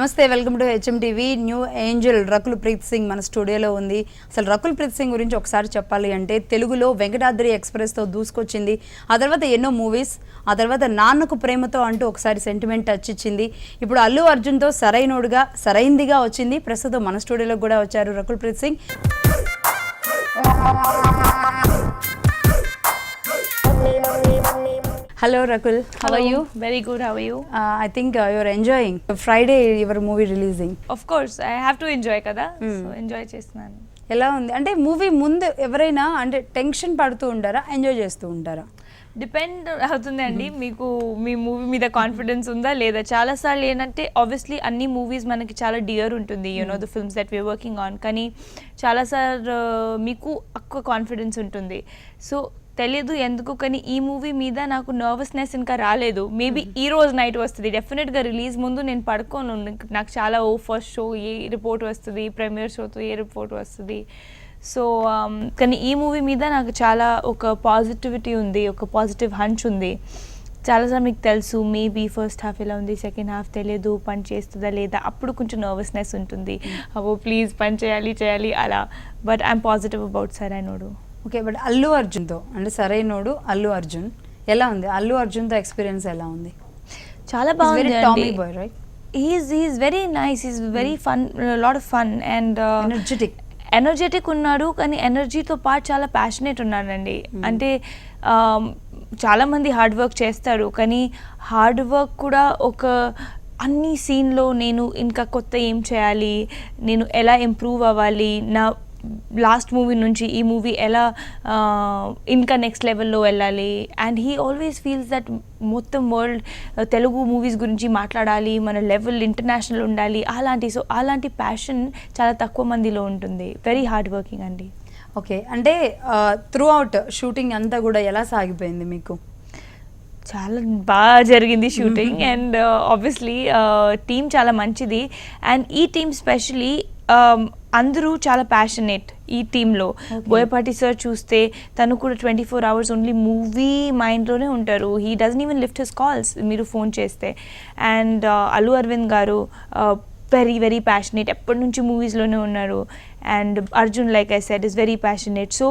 నమస్తే, welcome to HM TV. New angel Rakul Preet Singh మన స్టూడియోలో ఉంది. అసలు రకుల్ ప్రీత్ సింగ్ గురించి ఒకసారి చెప్పాలి అంటే తెలుగులో వెంకటాద్రి ఎక్స్ప్రెస్తో దూసుకొచ్చింది. ఆ తర్వాత ఎన్నో మూవీస్, ఆ తర్వాత నాన్నకు ప్రేమతో అంటూ ఒకసారి సెంటిమెంట్ టచ్ ఇచ్చింది. ఇప్పుడు అల్లు అర్జున్తో సరైందిగా వచ్చింది. ప్రస్తుతం మన స్టూడియోలో కూడా వచ్చారు Rakul Preet Singh. Hello Rakul, how are you? Very good, how are you? I think you're enjoying. Friday your movie releasing. Of course, I have to enjoy kada. So enjoy చేస్తున్నాను. ఎలా ఉంది అంటే మూవీ ముందు ఎవరైనా అంటే టెన్షన్ పడుతూ ఉంటారా, ఎంజాయ్ చేస్తూ ఉంటారా? డిపెండ్ అవుతుంది అండి, మీకు మీ మూవీ మీద కాన్ఫిడెన్స్ ఉందా లేదా. చాలాసార్లు ఏంటంటే ఆబ్వియస్లీ అన్ని మూవీస్ మనకి చాలా డియర్ ఉంటుంది, the films that we're working on. కానీ చాలాసార్లు మీకు ఎక్కువ కాన్ఫిడెన్స్ ఉంటుంది. సో తెలియదు ఎందుకు, కానీ ఈ మూవీ మీద నాకు నర్వస్నెస్ ఇంకా రాలేదు. మేబీ ఈ రోజు నైట్ వస్తుంది, డెఫినెట్గా రిలీజ్ ముందు నేను పడుకోను. నాకు చాలా ఫస్ట్ షో ఏ రిపోర్ట్ వస్తుంది, ప్రీమియర్ షోతో ఏ రిపోర్ట్ వస్తుంది. సో కానీ ఈ మూవీ మీద నాకు చాలా ఒక పాజిటివిటీ ఉంది, ఒక పాజిటివ్ హంచ్ ఉంది. చాలాసార్లు మీకు తెలుసు మేబీ ఫస్ట్ హాఫ్ ఎలా ఉంది, సెకండ్ హాఫ్ తెలియదు పని చేస్తుందా లేదా, అప్పుడు కొంచెం నర్వస్నెస్ ఉంటుంది. అవో ప్లీజ్ పని చేయాలి అలా. But I'm positive about Sarrainodu. Okay, but Allu అర్జున్తో అంటే సరైనోడు అల్లు అర్జున్ ఎలా ఉంది? అల్లు అర్జున్తో ఎక్స్పీరియన్స్ ఎలా ఉంది? చాలా బాగుంది. Tommy boy right? He's very nice, he's very fun, a lot of fun and energetic ఉన్నాడు. కానీ ఎనర్జీతో పాటు చాలా ప్యాషనేట్ ఉన్నాడండి. అంటే చాలామంది హార్డ్ వర్క్ చేస్తారు, కానీ హార్డ్ వర్క్ కూడా ఒక అన్ని సీన్లో నేను ఇంకా కొత్త ఏం చేయాలి, నేను ఎలా ఇంప్రూవ్ అవ్వాలి, నా లాస్ట్ మూవీ నుంచి ఈ మూవీ ఎలా ఇంకా నెక్స్ట్ లెవెల్లో వెళ్ళాలి. And he always feels that మొత్తం వరల్డ్ తెలుగు మూవీస్ గురించి మాట్లాడాలి, మన లెవెల్ ఇంటర్నేషనల్ ఉండాలి అలాంటి. సో అలాంటి ప్యాషన్ చాలా తక్కువ మందిలో ఉంటుంది. వెరీ హార్డ్ వర్కింగ్ అండి. ఓకే, అంటే త్రూ అవుట్ షూటింగ్ అంతా కూడా ఎలా సాగిపోయింది మీకు? చాలా బాగా జరిగింది షూటింగ్. అండ్ ఆబ్వియస్లీ టీమ్ చాలా మంచిది. అండ్ ఈ టీమ్ స్పెషలీ అందరూ చాలా ప్యాషనేట్ ఈ టీంలో. బోయపాటి సార్ చూస్తే తను కూడా 24 hours ఓన్లీ మూవీ మైండ్లోనే ఉంటారు. He doesn't even lift his calls మీరు ఫోన్ చేస్తే. అండ్ అల్లు అరవింద్ గారు వెరీ ప్యాషనేట్, ఎప్పటి నుంచి మూవీస్లోనే ఉన్నారు. And Arjun like I said is very passionate. So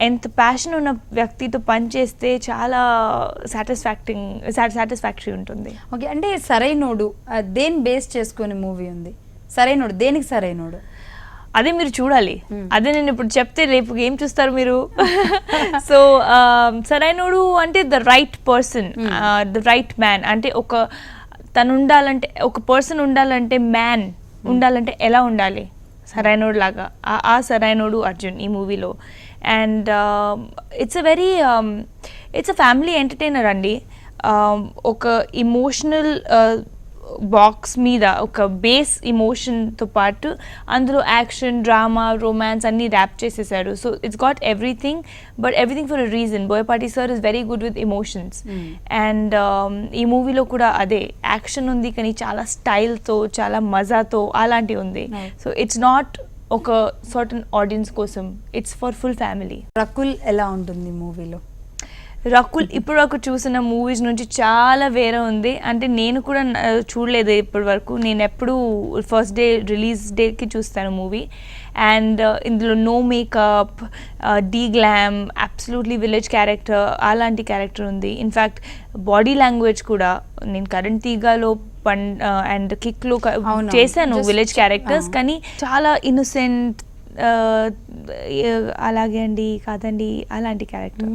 ఎంత ప్యాషన్ ఉన్న వ్యక్తితో పనిచేస్తే చాలా సాటిస్ఫాక్టరీ ఉంటుంది. ఓకే, అంటే సరైనోడు దేని బేస్ చేసుకునే మూవీ ఉంది? సరైనోడు దేనికి సరైనోడు? అదే మీరు చూడాలి. అదే నేను ఇప్పుడు చెప్తే రేపు ఏం చూస్తారు మీరు. సో సరైనోడు అంటే the right person, the right man. అంటే తను ఉండాలంటే, ఒక పర్సన్ ఉండాలంటే, మ్యాన్ ఉండాలంటే ఎలా ఉండాలి, సరైనోడు లాగా. ఆ సరైనోడు అర్జున్ ఈ మూవీలో. And it's a family entertainer అండి. ఒక ఇమోషనల్ బాక్స్ మీద ఒక బేస్ ఇమోషన్తో పాటు అందులో యాక్షన్, డ్రామా, రొమాన్స్ అన్నీ ర్యాప్ చేసేసాడు. So it's got everything, but everything for a reason. Boyapati sir is very good with emotions. And ఈ మూవీలో కూడా అదే యాక్షన్ ఉంది, కానీ చాలా స్టైల్తో, చాలా మజాతో అలాంటివి ఉంది. సో ఇట్స్ నాట్ ఒక సర్టన్ ఆడియన్స్ కోసం, it's for full family. Rakul ఎలా ఉంటుంది మూవీలో? రకుల్ ఇప్పుడు వరకు చూసిన మూవీస్ నుంచి చాలా వేరే ఉంది. అంటే నేను కూడా చూడలేదు ఇప్పటి వరకు. నేను ఎప్పుడు ఫస్ట్ డే రిలీజ్ డేకి చూస్తాను మూవీ. అండ్ ఇందులో no makeup, de glam, absolutely village character అలాంటి క్యారెక్టర్ ఉంది. ఇన్ఫ్యాక్ట్ బాడీ లాంగ్వేజ్ కూడా నేను కరెంట్ తీగాలో అండ్ కిక్లో చేశాను విలేజ్ క్యారెక్టర్స్, కానీ చాలా ఇన్నోసెంట్ అలాగే అండి కాదండి అలాంటి క్యారెక్టర్.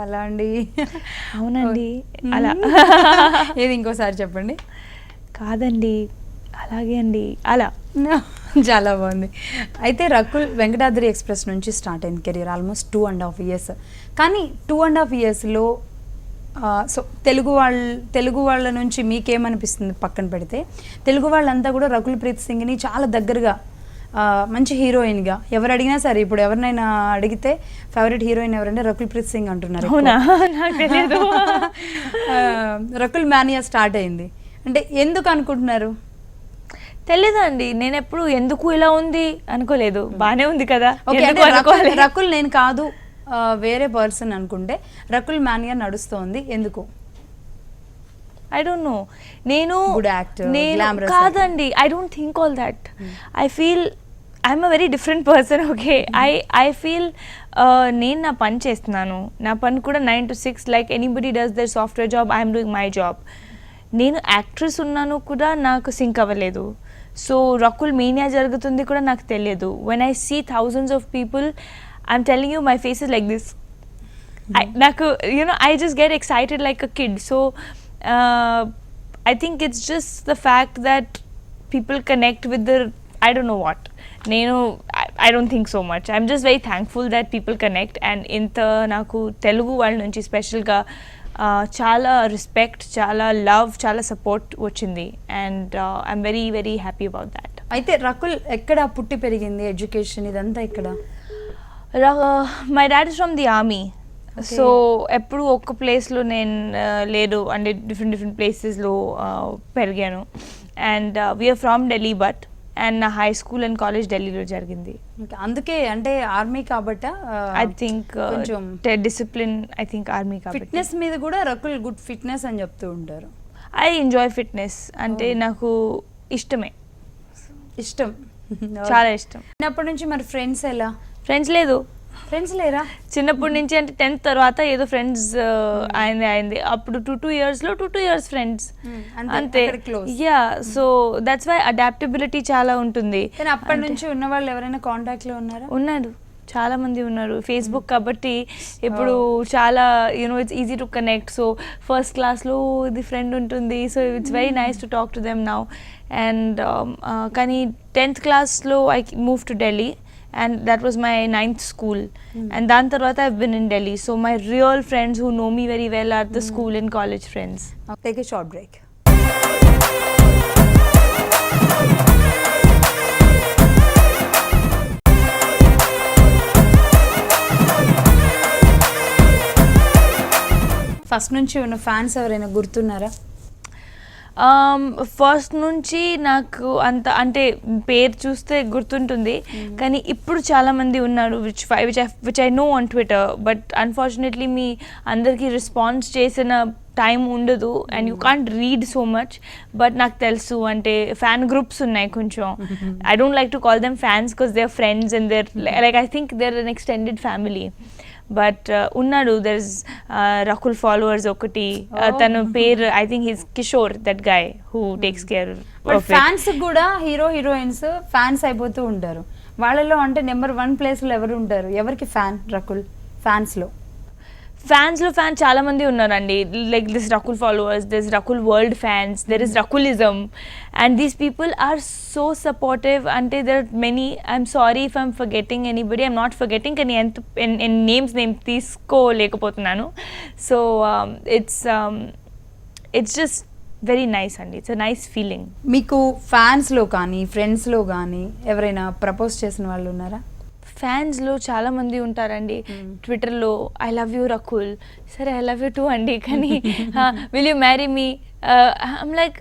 అలా అండి? అవునండి అలా. ఏది ఇంకోసారి చెప్పండి. కాదండి అలాగే అండి అలా. చాలా బాగుంది. అయితే రకుల్ వెంకటాద్రి ఎక్స్ప్రెస్ నుంచి స్టార్ట్ అయింది కెరీర్, ఆల్మోస్ట్ 2.5 years. కానీ 2.5 yearsలో సో తెలుగు వాళ్ళ నుంచి మీకేమనిపిస్తుంది పక్కన పెడితే, తెలుగు వాళ్ళంతా కూడా రకుల్ ప్రీత్ సింగ్ని చాలా దగ్గరగా మంచి హీరోయిన్గా ఎవరు అడిగినా సరే, ఇప్పుడు ఎవరినైనా అడిగితే ఫేవరెట్ హీరోయిన్ ఎవరంటే రకుల్ ప్రీత్ సింగ్ అంటున్నారు. రకుల్ మానియా స్టార్ట్ అయింది అంటే ఎందుకు అనుకుంటున్నారు? తెలీదండి, నేను ఎప్పుడు ఎందుకు ఇలా ఉంది అనుకోలేదు. బానే ఉంది కదా. రకుల్ నేను కాదు వేరే పర్సన్ అనుకుంటే రకుల్ మానియా నడుస్తోంది ఎందుకు? I don't know. నేను Good actor, నేను glamorous కాదండి, I don't think all that. I feel I'm a very different person. Okay, I feel నేను నా పని చేస్తున్నాను, నా పని కూడా 9 to 6 like anybody does their software job, I'm doing my job. నేను యాక్ట్రెస్ ఉన్నాను కూడా నాకు సింక్ అవ్వలేదు. సో రకుల్ మీనియా జరుగుతుంది కూడా నాకు తెలియదు. When I see thousands of people, I'm telling you my face is like this. నాకు I just get excited like a kid. So I think it's just the fact that people connect with the, I don't know what. I don't think so much. I'm just very thankful that people connect, and inta naku Telugu వాళ్ళ నుంచి స్పెషల్గా చాలా respect, చాలా love, చాలా support వచ్చింది, and I'm very very happy about that. అయితే రకుల్ ఎక్కడ పుట్టి పెరిగింది, ఎడ్యుకేషన్ ఇదంతా ఇక్కడ? My dad is from the army. So ఎప్పుడు ఒక్క ప్లేస్లో నేను లేదు, అంటే డిఫరెంట్ ప్లేసెస్లో పెరిగాను. And we're from Delhi, but and నా హై స్కూల్ అండ్ కాలేజ్ ఢిల్లీలో జరిగింది. అందుకే అంటే ఆర్మీ కాబట్టి I think discipline, I think army కాబట్టి. ఫిట్నెస్ మీద కూడా రకుల్ గుడ్ ఫిట్నెస్ అని చెప్తూ ఉంటారు. ఐ ఎంజాయ్ ఫిట్నెస్, అంటే నాకు ఇష్టమే, ఇష్టం, చాలా ఇష్టం. చిన్నప్పటి నుంచి మరి ఫ్రెండ్స్ ఎలా? ఫ్రెండ్స్ లేదు, ఫ్రెండ్స్ లేరా? చిన్నప్పటి నుంచి అంటే 10th తర్వాత ఏదో ఫ్రెండ్స్ అయింది. అప్పుడు 2 yearsలో 2 years ఫ్రెండ్స్ అంతే. Yeah, so that's why adaptability చాలా ఉంటుంది. అప్పటి నుంచి ఉన్న వాళ్ళు ఎవరైనా కాంటాక్ట్ లో ఉన్నారా? ఉన్నారు, చాలా మంది ఉన్నారు. ఫేస్బుక్ కాబట్టి ఇప్పుడు చాలా it's easy to connect. So first క్లాస్లో ఇది ఫ్రెండ్ ఉంటుంది, so it's very nice to talk to them now. And కానీ 10th classలో I move to Delhi, and that was my 9th school. And dan tarvata I've been in Delhi, so my real friends who know me very well are the school and college friends. Take a short break. First నుంచి ఉన్న fans ఎవరైనా గుర్తున్నారా? First నుంచి నాకు అంత అంటే పేరు చూస్తే గుర్తుంటుంది, కానీ ఇప్పుడు చాలామంది ఉన్నారు which I know on Twitter, but unfortunately మీ అందరికీ రెస్పాన్స్ చేసిన టైం ఉండదు, and you can't read so much. But నాకు తెలుసు, అంటే ఫ్యాన్ గ్రూప్స్ ఉన్నాయి కొంచెం. I don't like to call them fans because they are friends and they're like I think they're an extended family. But ఉన్నాడు, there is Rakul followers ఒకటి, తన పేరు I think his Kishore, that guy who takes care. Fans కూడా hero heroines fans అయిపోతూ ఉంటారు. వాళ్ళలో అంటే number 1 ప్లేస్లో ఎవరు ఉంటారు? ఎవరికి ఫ్యాన్ రకుల్? ఫ్యాన్స్లో ఫ్యాన్ చాలా మంది ఉన్నారండి. Like this Rakul followers, this Rakul world fans, there is Rakulism, and these people are so supportive. అంటే there are many, I'm sorry if I'm forgetting anybody, I'm not forgetting, కానీ నేమ్స్ తీసుకోలేకపోతున్నాను. So it's just very nice అండి, it's a nice feeling. మీకు ఫ్యాన్స్లో కానీ ఫ్రెండ్స్లో కానీ ఎవరైనా ప్రపోజ్ చేసిన వాళ్ళు ఉన్నారా? ఫ్యాన్స్లో చాలామంది ఉంటారండి. ట్విట్టర్లో ఐ లవ్ యూ రకుల్, సరే ఐ లవ్ యూ టూ అండి, కానీ will you marry me, I'm like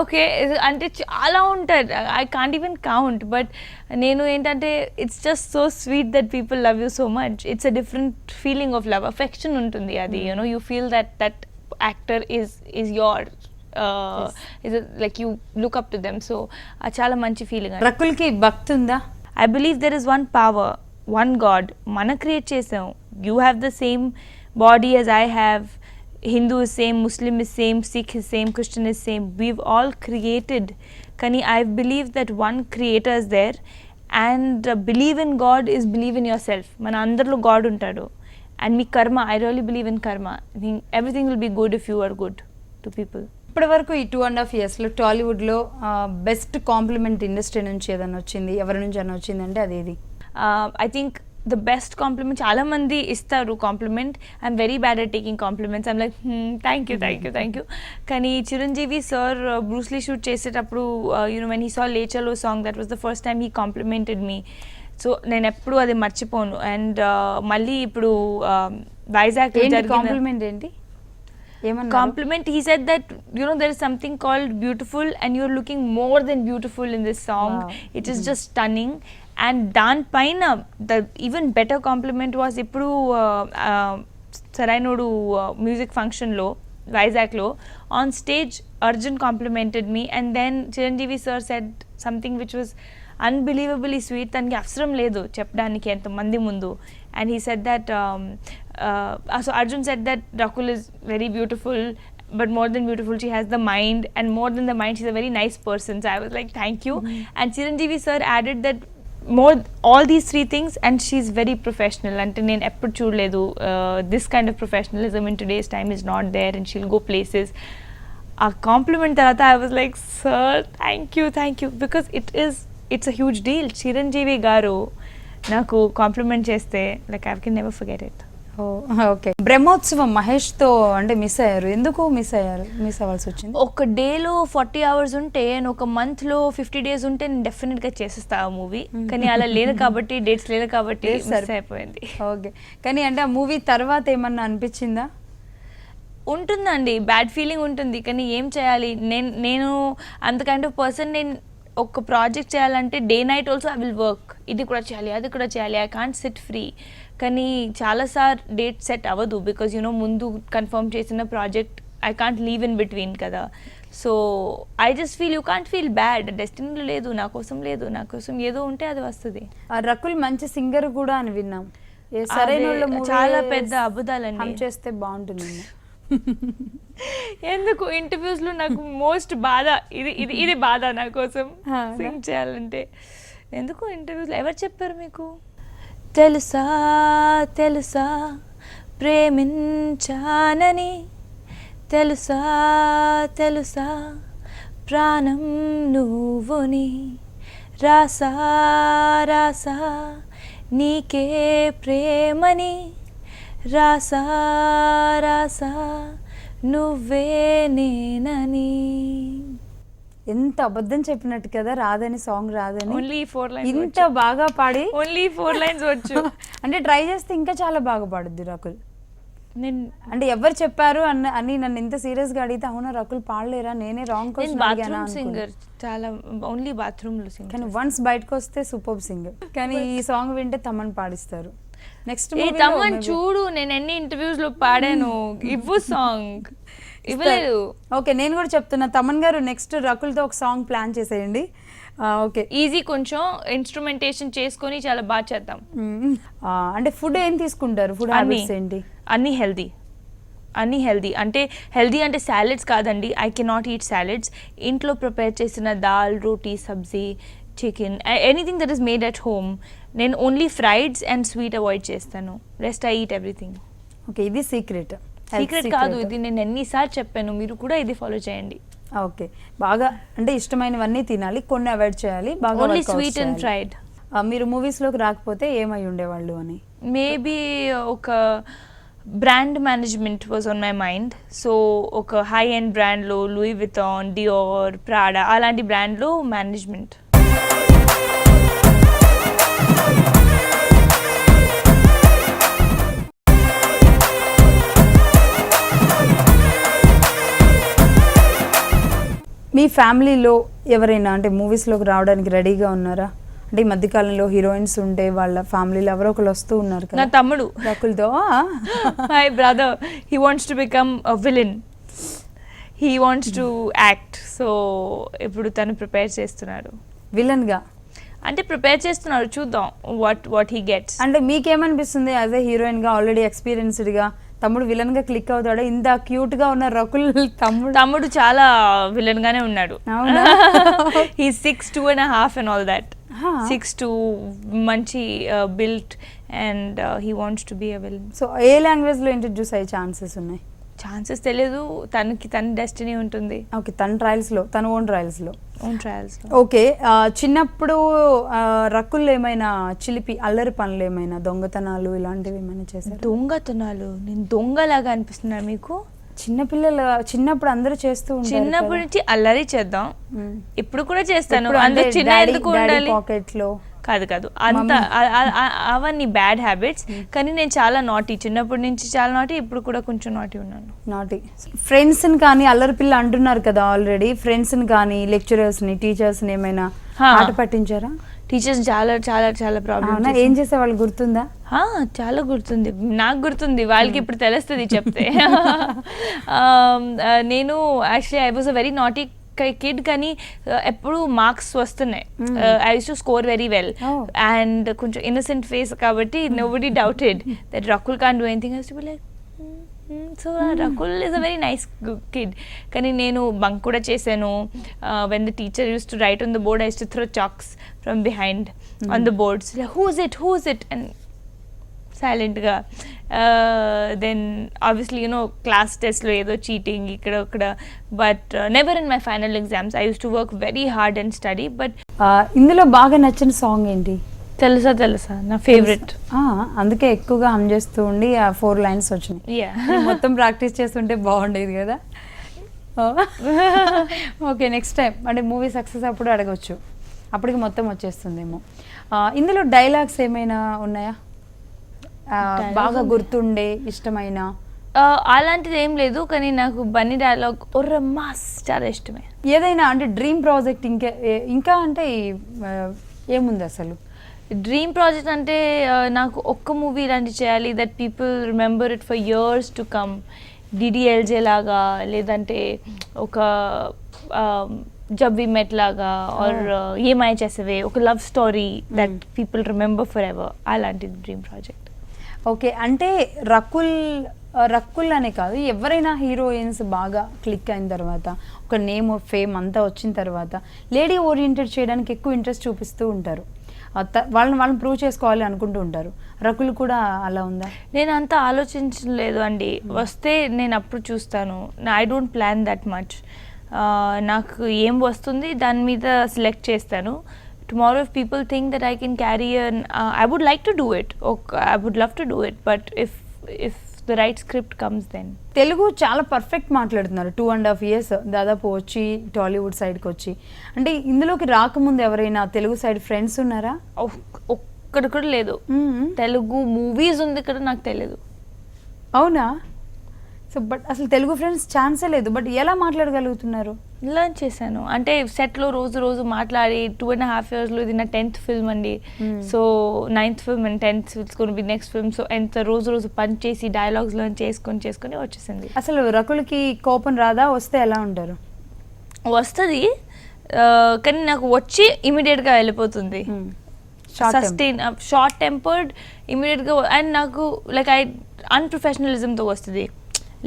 okay, అంటే చాలా ఉంటారు, I can't even count. But నేను ఏంటంటే it's just so sweet that people love you so much. It's a different feeling of love, affection ఉంటుంది అది. You feel that actor is your, like you look up to them. So అది చాలా మంచి feeling. రకుల్కి భక్తి ఉందా? I believe there is one power, one God. Mana create chesam. You have the same body as I have. Hindu is same, Muslim is same, Sikh is same, Christian is same. We've all created. Kani, I believe that one creator is there, and believe in God is believe in yourself. Mana andarlo God untadu. And me karma, I really believe in karma. I think everything will be good if you are good to people. ఇప్పటి వరకు ఈ 2.5 yearsలో టాలీవుడ్లో best compliment industry నుంచి ఏదైనా వచ్చింది, ఎవరి నుంచి అయినా వచ్చిందంటే అదేది? I think the best compliment చాలా మంది ఇస్తారు compliment. I'm very bad at taking compliments. I'm like thank you. కానీ చిరంజీవి సార్ బ్రూస్లీ షూట్ చేసేటప్పుడు వెన్ హీ సా లేచర్లో song, that was the first time he complimented me. So నేను ఎప్పుడు అది మర్చిపోను. అండ్ మళ్ళీ ఇప్పుడు వైజాగ్ కాంప్లిమెంట్ ఏంటి? Compliment, he said that there is something called beautiful and you're looking more than beautiful in this song. Wow. It is just stunning. And dan paina the even better compliment was ippudu Sarainodu music function lo వైజాగ్లో. On stage Arjun complimented me and then Chiranjeevi sir said something which was unbelievably sweet. తనకి అవసరం లేదు చెప్పడానికి ఎంతమంది ముందు. And he said that so Arjun said that Rakul is very beautiful, but more than beautiful, she has the mind, and more than the mind, she's a very nice person. So I was like, thank you. And Chiranjeevi sir added that more all these three things, and she's very professional. Ante nen eppudu chudaledu this kind of professionalism in today's time is not there, and she'll go places. A compliment tarata I was like, sir, thank you, because it's a huge deal. Chiranjeevi garu naku compliment cheste, like I can never forget it. Okay. Brahmotsavam మహేష్తో అంటే miss అయ్యారు. ఎందుకు miss అవ్వాల్సి వచ్చింది? ఒక డేలో 40 hours ఉంటే, ఒక మంత్లో 50 days ఉంటే నేను డెఫినెట్గా చేసేస్తా ఆ మూవీ. కానీ అలా లేదు కాబట్టి, డేట్స్ లేదు కాబట్టి మిస్ అయిపోయింది. ఓకే. కానీ అంటే ఆ మూవీ తర్వాత ఏమన్నా అనిపించిందా? ఉంటుందండి, బ్యాడ్ ఫీలింగ్ ఉంటుంది. కానీ ఏం చేయాలి, నేను అంత కైండ్ ఆఫ్ పర్సన్. నేను ఒక ప్రాజెక్ట్ చేయాలంటే day night also I will work. ఇది కూడా చేయాలి, అది కూడా చేయాలి, ఐ కాంట్ సిట్ ఫ్రీ. కానీ చాలాసార్లు డేట్ సెట్ అవ్వదు, బికాజ్ ముందు కన్ఫర్మ్ చేసిన project I can't leave in between కదా. So I just feel you can't feel bad. Destiny లేదు, నా కోసం ఏదో ఉంటే అది వస్తుంది. రకుల్ మంచి సింగర్ కూడా అని విన్నాం. చాలా పెద్ద అబద్ధాలండి చేస్తే బాగుంటుంది. ఎందుకు ఇంటర్వ్యూస్లో నాకు మోస్ట్ బాధ ఇది బాధ నా కోసం సింగ్ చేయాలంటే. ఎందుకు ఇంటర్వ్యూస్లో ఎవరు చెప్పారు మీకు? తెలుసా ప్రేమించానని, తెలుసా ప్రాణం నువ్వుని, రాసా నీకే ప్రేమని, రాసా నువ్వే నేనని. ఎంత అబద్ధం చెప్పినట్టు కదా, రాదని సాంగ్ రాదని. ఓన్లీ 4 lines ఇంత బాగా పాడి ఓన్లీ 4 lines వచ్చు. అంటే ట్రై చేస్తే ఇంకా చాలా బాగా పాడుద్ది రకుల్. నేను అంటే ఎవరు చెప్పారు అని నన్ను ఇంత సీరియస్ గా అడిగితే, అవునా రకుల్ పాడలేరా, నేనే రాంగ్ సింగర్, చాలా ఓన్లీ బాత్రూమ్ లో సింగర్. కానీ వన్స్ బయటకు వస్తే సూపర్ సింగర్. కానీ ఈ సాంగ్ వింటే తమన్ పాడిస్తారు. నెక్స్ట్ తమన్ చూడు, నేను ఎన్ని ఇంటర్వ్యూస్ లో పాడాను. ఇవ్వు సాంగ్ ఇవ్వలేదు. ఓకే, నేను కూడా చెప్తున్నా, తమన్ గారు నెక్స్ట్ రకుల్తో ఒక సాంగ్ ప్లాన్ చేసేయండి. ఓకే, ఈజీ, కొంచెం ఇన్స్ట్రుమెంటేషన్ చేసుకొని చాలా బాగా చేద్దాం. అంటే ఫుడ్ ఏం తీసుకుంటారు? ఫుడ్ హ్యాబిట్స్ ఏంటి? అన్నీ హెల్దీ. అంటే హెల్దీ అంటే సాలెడ్స్ కాదండి. I cannot eat salads. ఇంట్లో ప్రిపేర్ చేసిన dal, roti, sabzi, chicken, anything that is made at home. నేను only fried and sweet avoid చేస్తాను. Rest I eat everything. Okay, ఇది సీక్రెట్ కాదు, ఇది నేను ఎన్నిసార్లు చెప్పాను. మీరు కూడా ఇది ఫాలో చేయండి. ఓకే, బాగా అంటే ఇష్టమైనవన్నీ తినాలి, కొన్ని అవాయిడ్ చేయాలి. బాగా ఓన్లీ స్వీట్ అండ్ ఫ్రైడ్. మీరు మూవీస్లోకి రాకపోతే ఏమై ఉండేవాళ్ళు అని? మేబీ ఒక brand management was on my mind. So ఒక హై ఎండ్ బ్రాండ్లో లూయి విటాన్, డియోర్, ప్రాడా అలాంటి బ్రాండ్లో మేనేజ్మెంట్. మీ ఫ్యామిలీలో ఎవరైనా అంటే మూవీస్లోకి రావడానికి రెడీగా ఉన్నారా? అంటే ఈ మధ్యకాలంలో హీరోయిన్స్ ఉంటే వాళ్ళ ఫ్యామిలీలో ఎవరో ఒకరు వస్తూ ఉన్నారు కదా. నా తమ్ముడు రకుల్తో my brother, he wants to become a villain, he wants to act. So ఇప్పుడు తను ప్రిపేర్ చేస్తున్నాడు విలన్గా. అంటే ప్రిపేర్ చేస్తున్నారు, చూద్దాం వాట్ హీ గెట్స్. అంటే మీకేమనిపిస్తుంది యాజ్ ఏ హీరోయిన్గా, ఆల్రెడీ ఎక్స్పీరియన్స్డ్గా, తమ్ముడు విలన్ గా క్లిక్ అవుతాడా? ఇంత క్యూట్ గా ఉన్న రకుల్ తమ్ముడు చాలా విలన్ గానే ఉన్నాడు. He 6'2.5" and all that. 6'2", మంచి built, and he wants to be a villain. So A language లో ఇంట్రడ్యూస్ అయ్యే ఛాన్సెస్ ఉన్నాయి? ఛాన్సెస్ తెలియదు, తన డెస్టినీ ఉంటుంది. ఓకే, తన ట్రయల్స్లో, తన ఓన్ ట్రయల్స్లో. ఓకే, చిన్నప్పుడు రకుల్ ఏమైనా చిలిపి అల్లరి పనులు, ఏమైనా దొంగతనాలు ఇలాంటివి ఏమైనా చేశారు? దొంగతనాలు? నేను దొంగలాగా అనిపిస్తున్నా మీకు? చిన్నపిల్లలు చిన్నప్పుడు అందరూ చేస్తూ ఉంటారు. చిన్నప్పటి నుంచి అల్లరి చేద్దాం, ఇప్పుడు కూడా చేస్తాను. అందరూ చిన్న ఎందుకు ఉండాలి? పాకెట్ లో కాదు అంత అవన్నీ బ్యాడ్ హ్యాబిట్స్. కానీ నేను చాలా నాటీ, చిన్నప్పటి నుంచి చాలా నాటీ, ఇప్పుడు కూడా కొంచెం నాటీ ఉన్నాను. నాటీ ఫ్రెండ్స్ని కానీ అల్లరి పిల్ల అంటున్నారు కదా ఆల్రెడీ, ఫ్రెండ్స్ని కానీ లెక్చరర్స్ని, టీచర్స్ని ఏమైనా ఆట పట్టించారా? టీచర్స్ చాలా చాలా చాలా ప్రాబ్లమ్. ఏం చేసే వాళ్ళు గుర్తుందా? చాలా గుర్తుంది, నాకు గుర్తుంది, వాళ్ళకి ఇప్పుడు తెలుస్తుంది చెప్తే. నేను actually I was a very naughty kid, కానీ ఎప్పుడు మార్క్స్ వస్తున్నాయి. I use to score very well and కొంచెం ఇన్నసెంట్ ఫేస్ కాబట్టి nobody doubted that Rakul can't do anything. I use to be like so Rakul is a very nice kid. కానీ నేను bunk కూడా చేశాను. When the teacher use to right on the board, I use to throw chalks from behind on the boards, like whose it and సైలెంట్గా. Then obviously class టెస్ట్లో ఏదో cheating ఇక్కడ, but never in my final exams. I use to work very hard and study. But ఇందులో బాగా నచ్చిన song ఏంటి? తెలుసా నా ఫేవరెట్. అందుకే ఎక్కువగా హమ్ చేస్తూ ఉండి ఆ 4 lines వచ్చినాయి. Yeah. మొత్తం ప్రాక్టీస్ చేస్తుంటే బాగుండేది కదా. ఓకే, నెక్స్ట్ టైం అంటే మూవీ సక్సెస్ అప్పుడు అడగవచ్చు, అప్పటికి మొత్తం వచ్చేస్తుందేమో. ఇందులో డైలాగ్స్ ఏమైనా ఉన్నాయా బాగా గుర్తుండే ఇష్టమైన? అలాంటిది ఏం లేదు, కానీ నాకు బన్నీ డైలాగ్ ఒర్ర మాస్ చాలా ఇష్టమే. ఏదైనా అంటే డ్రీమ్ ప్రాజెక్ట్ ఇంకా అంటే ఏముంది అసలు? డ్రీమ్ ప్రాజెక్ట్ అంటే నాకు ఒక్క మూవీ ఇలాంటి చేయాలి that people remember it for years to come. DDLJ లాగా, లేదంటే ఒక జబ్ వి మెట్ లాగా, ఆర్ ఏమై చేసేవే, ఒక love story that people remember for ever. అలాంటిది డ్రీమ్ ప్రాజెక్ట్. ఓకే, అంటే రకుల్ అనే కాదు, ఎవరైనా హీరోయిన్స్ బాగా క్లిక్ అయిన తర్వాత, ఒక నేమ్ ఫేమ్ అంతా వచ్చిన తర్వాత లేడీ ఓరియంటెడ్ చేయడానికి ఎక్కువ ఇంట్రెస్ట్ చూపిస్తూ ఉంటారు. వాళ్ళని ప్రూవ్ చేసుకోవాలి అనుకుంటూ ఉంటారు. రకుల్ కూడా అలా ఉందా? నేను అంత ఆలోచించలేదు అండి. వస్తే నేను అప్పుడు చూస్తాను. I don't plan that much. నాకు ఏం వస్తుంది దాని మీద సెలెక్ట్ చేస్తాను. Tomorrow if people think that I can carry I would like to do it. I would love to do it. But if the right script comes then. Telugu చాలా perfect మాట్లాడుతున్నారు. 2.5 years దాదాపు వచ్చి టాలీవుడ్ సైడ్కి వచ్చి. అంటే ఇందులోకి రాకముందు ఎవరైనా తెలుగు సైడ్ ఫ్రెండ్స్ ఉన్నారా? ఒక్కడు కూడా లేదు. తెలుగు మూవీస్ ఉంది ఇక్కడ, నాకు తెలియదు. అవునా? సో బట్ అసలు తెలుగు ఫ్రెండ్స్ ఛాన్సే లేదు. బట్ ఎలా మాట్లాడగలుగుతున్నారు? లర్న్ చేశాను. అంటే సెట్లో రోజు మాట్లాడి 2.5 yearsలో ఇది నా 10th ఫిల్మ్ అండి. So 9th film and 10th it's gonna be next film. So ఎంత రోజు పని చేసి డైలాగ్స్ లర్న్ చేసుకొని వచ్చేసింది. అసలు రకుల్కి కోపం రాదా? వస్తే ఎలా ఉంటారు? వస్తుంది, కానీ నాకు వచ్చి ఇమీడియట్గా వెళ్ళిపోతుంది. షార్ట్ టెంపర్డ్ ఇమీడియట్గా. అండ్ నాకు లైక్ అన్ప్రొఫెషనలిజంతో వస్తుంది.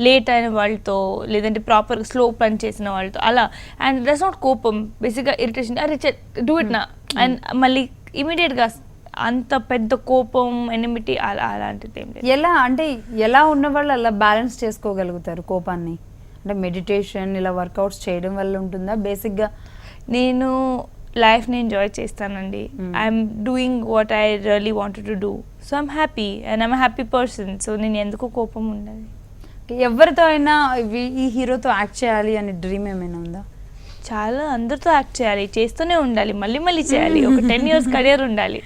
లేట్ అయిన వాళ్ళతో, లేదంటే ప్రాపర్ స్లో పని చేసిన వాళ్ళతో అలా. అండ్ దట్స్ నాట్ కోపం, బేసిక్గా ఇరిటేషన్, అరే డూ ఇట్ నా. అండ్ మళ్ళీ ఇమీడియట్గా అంత పెద్ద కోపం, ఎనిమిటీ అలాంటిది ఏం లేదు. ఎలా ఉన్న వాళ్ళు అలా బ్యాలెన్స్ చేసుకోగలుగుతారు కోపాన్ని? అంటే మెడిటేషన్, ఇలా వర్కౌట్స్ చేయడం వల్ల ఉంటుందా? బేసిక్గా నేను లైఫ్ని ఎంజాయ్ చేస్తానండి. I'm doing what I really wanted to do. So I'm happy and I'm happy person. So నేను ఎందుకు కోపం ఉండదు. ఎవరితో అయినా ఈ హీరోతో యాక్ట్ చేయాలి అనే డ్రీమ్ ఏమైనా ఉందా? చాలా, అందరితో యాక్ట్ చేయాలి, చేస్తూనే ఉండాలి, మళ్ళీ చేయాలి. ఒక 10 years కెరియర్ ఉండాలి.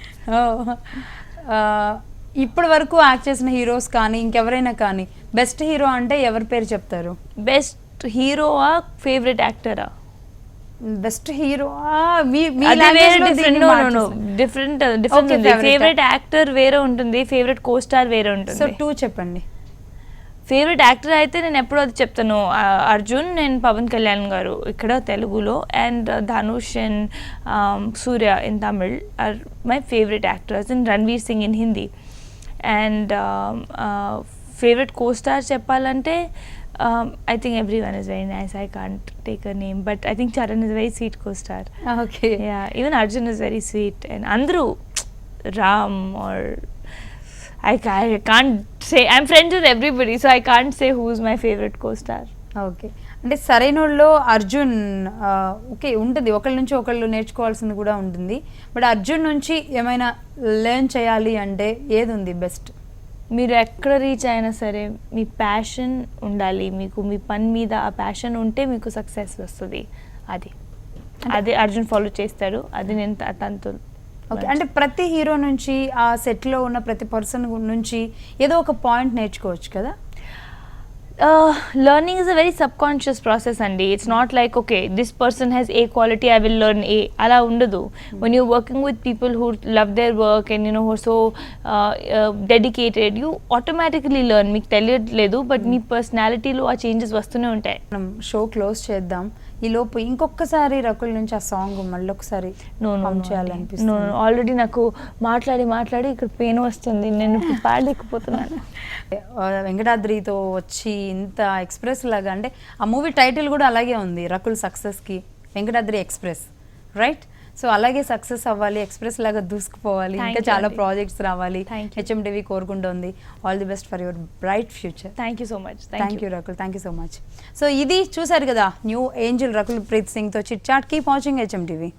ఇప్పటి వరకు యాక్ట్ చేసిన హీరోస్ కానీ ఇంకెవరైనా కానీ బెస్ట్ హీరో అంటే ఎవరి పేరు చెప్తారు? బెస్ట్ హీరోవా, ఫేవరెట్ యాక్టరా? Best hero different. Favourite actor వేరే ఉంటుంది, ఫేవరెట్ కో స్టార్ వేరే ఉంటుంది. సో 2 చెప్పండి. ఫేవరెట్ యాక్టర్ అయితే నేను ఎప్పుడూ అది చెప్తాను, అర్జున్ అండ్ పవన్ కళ్యాణ్ గారు ఇక్కడ తెలుగులో, and Dhanush and Suriya in Tamil are my favourite actors, and Ranveer Singh in Hindi. And favourite co star చెప్పాలంటే I think everyone is very nice. I can't take a name, but I think Charan is a very sweet co-star. Okay. Yeah, even Arjun is very sweet, and Andrew, Ram, or I can't say. I'm friends with everybody, so I can't say who's my favorite co-star. Okay. అంటే సరైనోళ్ళలో Arjun okay ఉంటుంది, ఒకళ్ళ నుంచి ఒకళ్ళు నేర్చుకోవాల్సింది కూడా ఉంటుంది. But Arjun నుంచి ఏమైనా లెర్న్ చేయాలి అంటే ఏది ఉంది బెస్ట్? మీరు ఎక్కడ రీచ్ అయినా సరే మీ ప్యాషన్ ఉండాలి. మీకు మీ పని మీద ఆ ప్యాషన్ ఉంటే మీకు సక్సెస్ వస్తుంది. అది అర్జున్ ఫాలో చేస్తాడు. అది నేను తనతో. ఓకే, అంటే ప్రతి హీరో నుంచి, ఆ సెట్లో ఉన్న ప్రతి పర్సన్ నుంచి ఏదో ఒక పాయింట్ నేర్చుకోవచ్చు కదా? Learning is a very subconscious process, and it's not like, okay, this person has A quality, I will learn A. Ala undadu. When you're working with people who love their work and who are so dedicated, you automatically learn. Meeku teliyadledu, but me personality లో ఆ changes వస్తూనే ఉంటాయి. మనం show close చేద్దాం. ఈ లోపు ఇంకొకసారి రకుల్ నుంచి ఆ సాంగ్ మళ్ళీ ఒకసారి చేయాలనిపిస్తుంది. ఆల్రెడీ నాకు మాట్లాడి ఇక్కడ పెయిన్ వస్తుంది, నేను పాడలేకపోతున్నాను. వెంకటాద్రితో వచ్చి ఇంత ఎక్స్ప్రెస్ లాగా, అంటే ఆ మూవీ టైటిల్ కూడా అలాగే ఉంది, రకుల్ సక్సెస్కి వెంకటాద్రి ఎక్స్ప్రెస్, రైట్? సో అలాగే సక్సెస్ అవ్వాలి, ఎక్స్ప్రెస్ లాగా దూసుకుపోవాలి, ఇంకా చాలా ప్రాజెక్ట్స్ రావాలి, హెచ్ఎండివి కోరుకుంటోంది. All the best for your bright future. Thank you so much. Thank you Rakul, thank you so much. So ఇది చూసారు కదా న్యూ ఏంజల్ రకుల్ ప్రీత్ సింగ్తో chit chat. Keep watching HMDV.